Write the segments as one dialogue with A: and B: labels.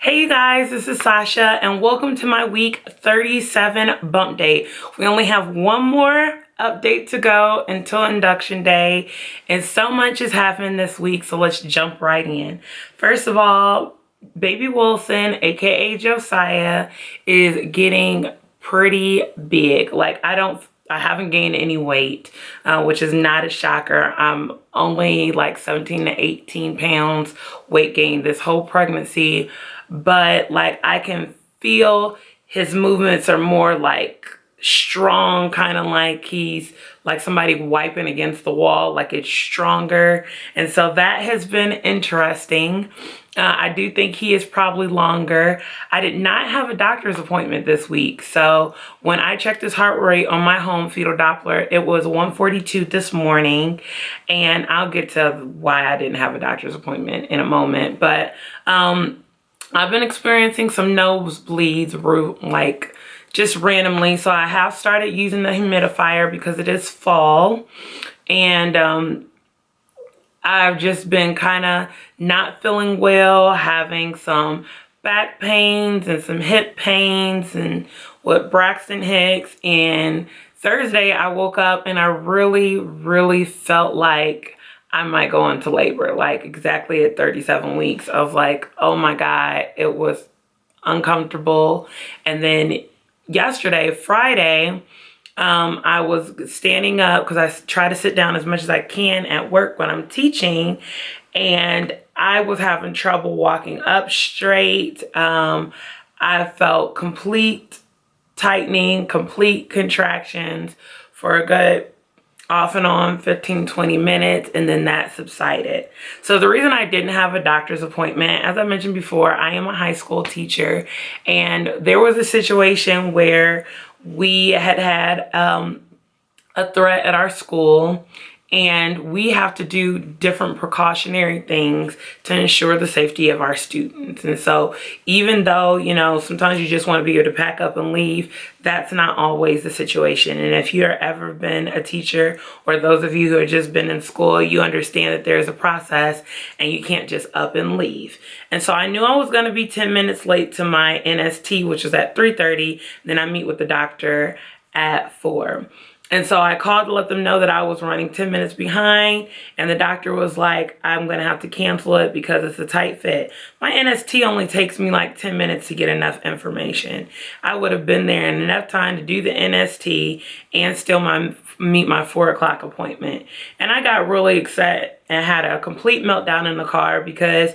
A: Hey you guys, this is Sasha and welcome to my week 37 bump date. We only have one more update to go until induction day and so much has happened this week, so let's jump right in. First of all, baby Wilson, aka Josiah, is getting pretty big. I haven't gained any weight, which is not a shocker. I'm only like 17 to 18 pounds weight gain this whole pregnancy, but like I can feel his movements are more like strong, kind of like he's like somebody wiping against the wall, like it's stronger. And so that has been interesting. I do think he is probably longer. I did not have a doctor's appointment this week. So when I checked his heart rate on my home fetal Doppler, it was 142 this morning. And I'll get to why I didn't have a doctor's appointment in a moment. But I've been experiencing some nosebleeds, like just randomly. So I have started using the humidifier because it is fall. And I've just been kind of not feeling well, having some back pains and some hip pains and with Braxton Hicks. And Thursday I woke up and I really felt like I might go into labor, like exactly at 37 weeks. I was like, oh my God, it was uncomfortable. And then yesterday, Friday, I was standing up because I try to sit down as much as I can at work when I'm teaching, and I was having trouble walking up straight. I felt complete tightening, complete contractions for a good off and on 15-20 minutes, and then that subsided. So the reason I didn't have a doctor's appointment, as I mentioned before, I am a high school teacher, and there was a situation where we had a threat at our school, and we have to do different precautionary things to ensure the safety of our students. And so even though, you know, sometimes you just want to be able to pack up and leave, that's not always the situation. And if you've ever been a teacher, or those of you who have just been in school, you understand that there's a process and you can't just up and leave. And so I knew I was going to be 10 minutes late to my NST, which was at 3:30. Then I meet with the doctor at 4. And so I called to let them know that I was running 10 minutes behind, and the doctor was like, I'm going to have to cancel it because it's a tight fit. My NST only takes me like 10 minutes to get enough information. I would have been there in enough time to do the NST and still meet my 4 o'clock appointment. And I got really upset and had a complete meltdown in the car because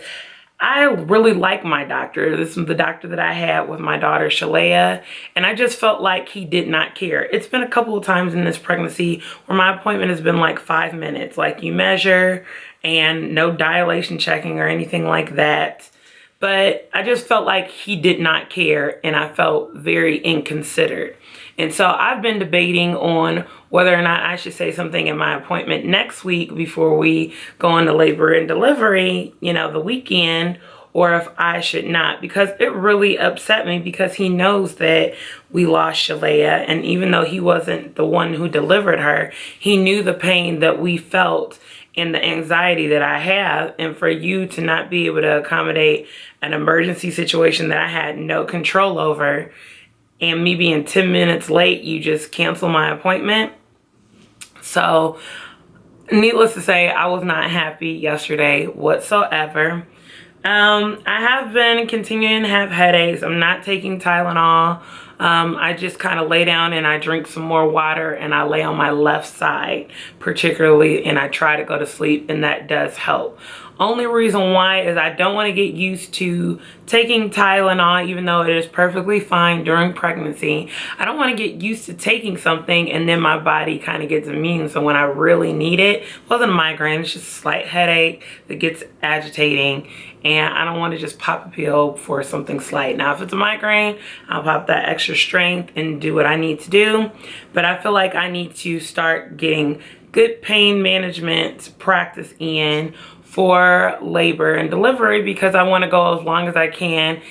A: I really like my doctor. This is the doctor that I had with my daughter, Shalaya, and I just felt like he did not care. It's been a couple of times in this pregnancy where my appointment has been like 5 minutes, like you measure and no dilation checking or anything like that. But I just felt like he did not care, and I felt very inconsiderate. And so I've been debating on whether or not I should say something in my appointment next week before we go into labor and delivery, you know, the weekend, or if I should not, because it really upset me because he knows that we lost Shalaya. And even though he wasn't the one who delivered her, he knew the pain that we felt and the anxiety that I have. And for you to not be able to accommodate an emergency situation that I had no control over, and me being 10 minutes late, you just cancel my appointment. So needless to say, I was not happy yesterday whatsoever. I have been continuing to have headaches. I'm not taking Tylenol. I just kind of lay down and I drink some more water, and I lay on my left side particularly, and I try to go to sleep, and that does help. Only reason why is I don't want to get used to taking Tylenol, even though it is perfectly fine during pregnancy. I don't want to get used to taking something and then my body kind of gets immune. So when I really need it, it wasn't a migraine, it's just a slight headache that gets agitating. And I don't want to just pop a pill for something slight. Now, if it's a migraine, I'll pop that extra strength and do what I need to do. But I feel like I need to start getting good pain management practice in for labor and delivery, because I want to go as long as I can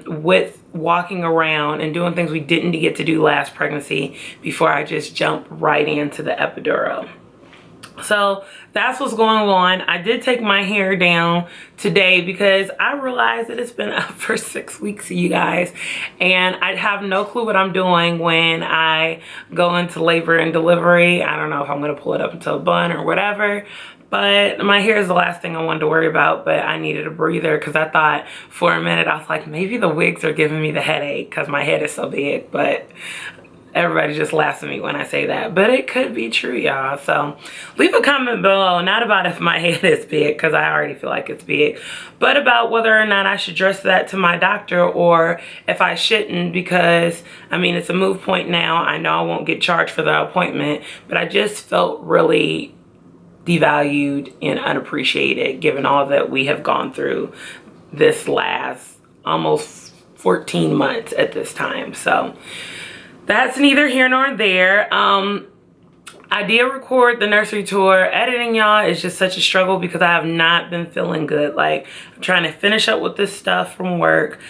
A: with walking around and doing things we didn't get to do last pregnancy before I just jump right into the epidural. So that's what's going on. I did take my hair down today because I realized that it's been up for 6 weeks, you guys, and I have no clue what I'm doing when I go into labor and delivery. I don't know if I'm gonna pull it up into a bun or whatever, but my hair is the last thing I wanted to worry about. But I needed a breather because I thought for a minute, I was like, maybe the wigs are giving me the headache because my head is so big. But everybody just laughs at me when I say that, but it could be true, y'all. So leave a comment below, not about if my head is big, because I already feel like it's big, but about whether or not I should address that to my doctor or if I shouldn't, because I mean, it's a moot point now. I know I won't get charged for the appointment, but I just felt really devalued and unappreciated given all that we have gone through this last almost 14 months at this time. So that's neither here nor there. I did record the nursery tour. Editing, y'all, is just such a struggle because I have not been feeling good. Like, I'm trying to finish up with this stuff from work.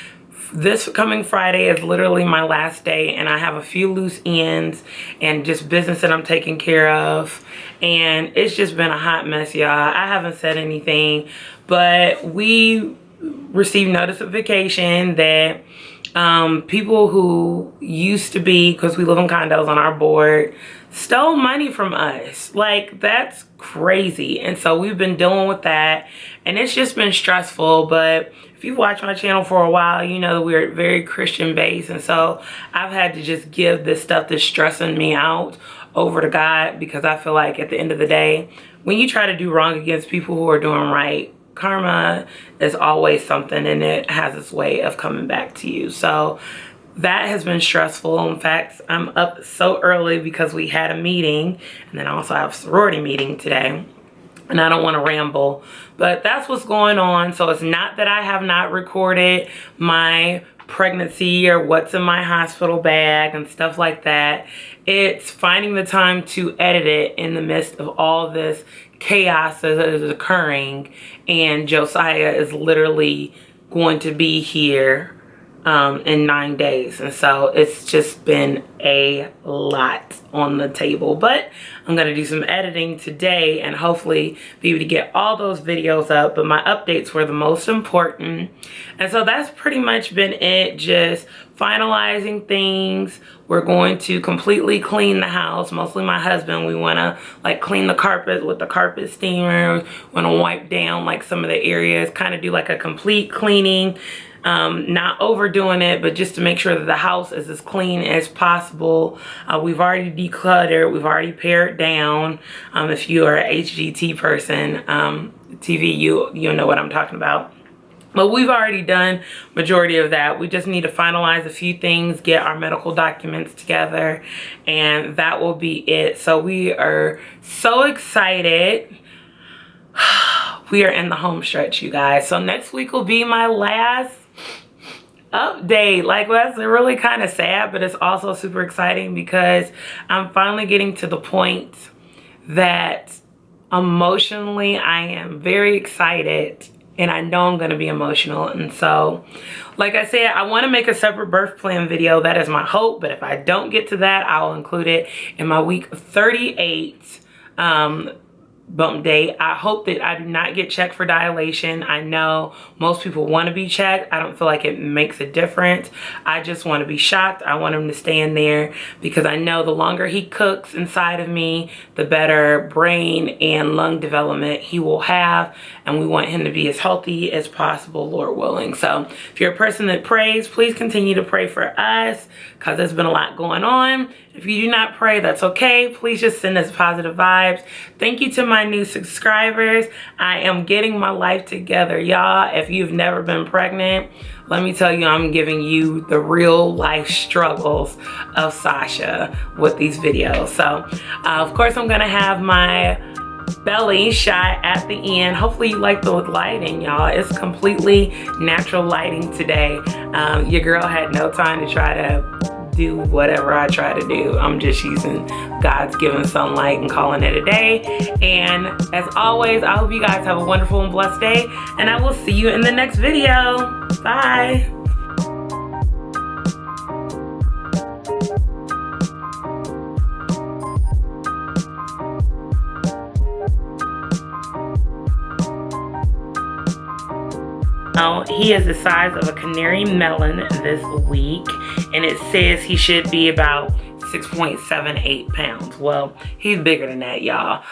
A: This coming Friday is literally my last day, and I have a few loose ends and just business that I'm taking care of. And it's just been a hot mess, y'all. I haven't said anything, but we received notification that people who used to be, because we live in condos, on our board, stole money from us. Like, that's crazy. And so we've been dealing with that, and it's just been stressful. But if you've watched my channel for a while, you know that we're very Christian based, and so I've had to just give this stuff that's stressing me out over to God, because I feel like at the end of the day, when you try to do wrong against people who are doing right, karma is always something, and it has its way of coming back to you. So that has been stressful. In fact, I'm up so early because we had a meeting, and then I also have a sorority meeting today, and I don't want to ramble, but that's what's going on. So it's not that I have not recorded my pregnancy or what's in my hospital bag and stuff like that. It's finding the time to edit it in the midst of all this chaos that is occurring, and Josiah is literally going to be here in 9 days, and so it's just been a lot on the table. But I'm gonna do some editing today and hopefully be able to get all those videos up. But my updates were the most important, and so that's pretty much been it. Just finalizing things. We're going to completely clean the house, mostly my husband. We want to like clean the carpet with the carpet steamer. We want to wipe down like some of the areas, kind of do like a complete cleaning. Not overdoing it, but just to make sure that the house is as clean as possible. We've already decluttered, we've already pared down. If you are an HGT person, TV, you know what I'm talking about. But we've already done majority of that. We just need to finalize a few things, get our medical documents together, and that will be it. So we are so excited. We are in the home stretch, you guys. So next week will be my last update. Like, that's really kind of sad, but it's also super exciting because I'm finally getting to the point that emotionally I am very excited, and I know I'm going to be emotional. And so, like I said, I want to make a separate birth plan video. That is my hope. But if I don't get to that, I'll include it in my week 38 bump date. I hope that I do not get checked for dilation. I know most people want to be checked. I don't feel like it makes a difference. I just want to be shocked. I want him to stay in there because I know the longer he cooks inside of me, the better brain and lung development he will have, and we want him to be as healthy as possible, Lord willing. So if you're a person that prays, please continue to pray for us because there's been a lot going on. If you do not pray, that's okay. Please just send us positive vibes. Thank you to my new subscribers. I am getting my life together, y'all. If you've never been pregnant, let me tell you, I'm giving you the real life struggles of Sasha with these videos. So, of course, I'm gonna have my belly shot at the end. Hopefully you like the lighting, y'all. It's completely natural lighting today. Your girl had no time to try to do whatever I try to do. I'm just using God's given sunlight and calling it a day. And as always, I hope you guys have a wonderful and blessed day, and I will see you in the next video. Bye. Now, he is the size of a canary melon this week, and it says he should be about 6.78 pounds. Well, he's bigger than that, y'all.